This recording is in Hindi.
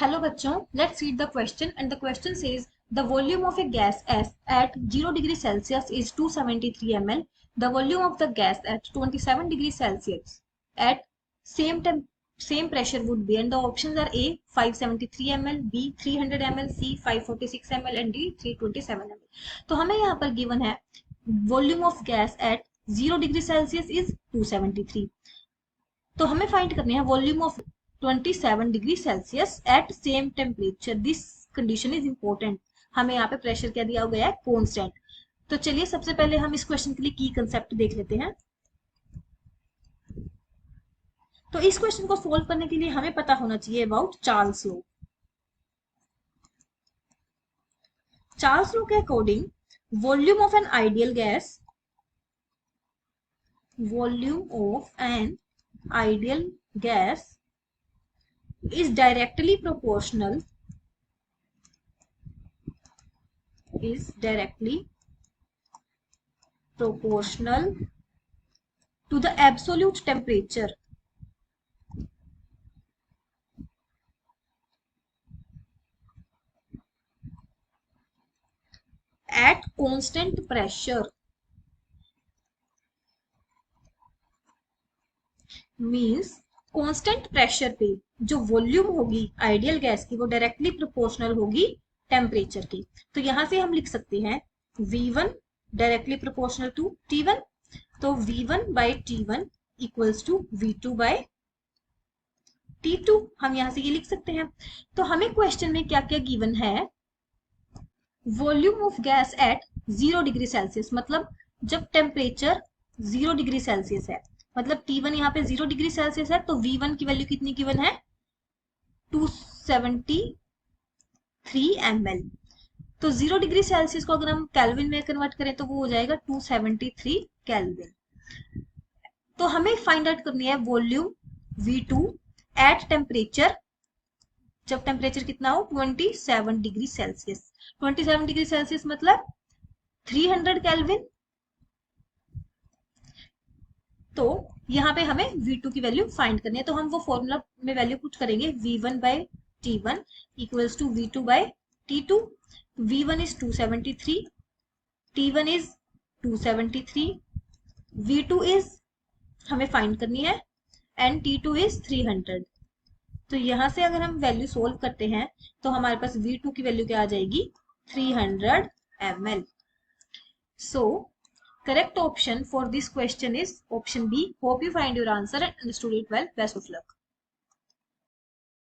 Hello बच्चों, let's read the question and the question says the volume of a gas S at 0 degree Celsius is 273 ml. The volume of the gas at 27 degree Celsius at same pressure would be, and the options are A 573 ml, B 300 ml, C 546 ml and D 327 ml. तो हमें यहाँ पर given है volume of gas at 0 degree Celsius is 273. तो हमें फाइंड करनी है volume of 27 degree Celsius at same temperature. This condition is important. हमें यहाँ पे प्रेशर क्या दिया गया है, कांस्टेंट. तो चलिए सबसे पहले हम इस क्वेश्चन के लिए की कंसेप्ट देख लेते हैं. तो इस क्वेश्चन को सोल्व करने के लिए हमें पता होना चाहिए about Charles law. Charles law के according volume of an ideal gas, volume of an ideal gas is directly proportional to the absolute temperature at constant pressure. Means constant pressure पे जो वॉल्यूम होगी आइडियल गैस की वो डायरेक्टली प्रोपोर्शनल होगी टेम्परेचर की. तो यहां से हम लिख सकते हैं V1 directly proportional to T1. तो V1 by T1 equals to V2 by T2. हम यहां से ये लिख सकते हैं. तो हमें क्वेश्चन में क्या क्या गिवन है, volume of gas at 0 degree Celsius, मतलब जब टेम्परेचर 0 डिग्री सेल्सियस है, मतलब T1 यहाँ पे 0 डिग्री सेल्सियस है, तो V1 की वैल्यू कितनी गिवन है, 273 ml. तो 0 डिग्री सेल्सियस को अगर हम केल्विन में कन्वर्ट करें तो वो हो जाएगा 273 केल्विन. तो हमें फाइंड आउट करनी है वॉल्यूम V2 एट टेम्परेचर, जब टेम्परेचर कितना हो 27 डिग्री सेल्सियस. 27 डिग्री सेल्सियस मतलब 300 केल्विन. तो यहाँ पे हमें V2 की वैल्यू फाइंड करनी है. तो हम वो फॉर्मूला में वैल्यू पुट करेंगे V1 by T1 equals to V2 by T2. V1 is 273, T1 is 273, V2 is हमें फाइंड करनी है एंड T2 इज 300. तो यहां से अगर हम वैल्यू सोल्व करते हैं तो हमारे पास V2 की वैल्यू क्या आ जाएगी, 300 ml. So correct option for this question is option B. Hope you find your answer and understood it well. Best of luck.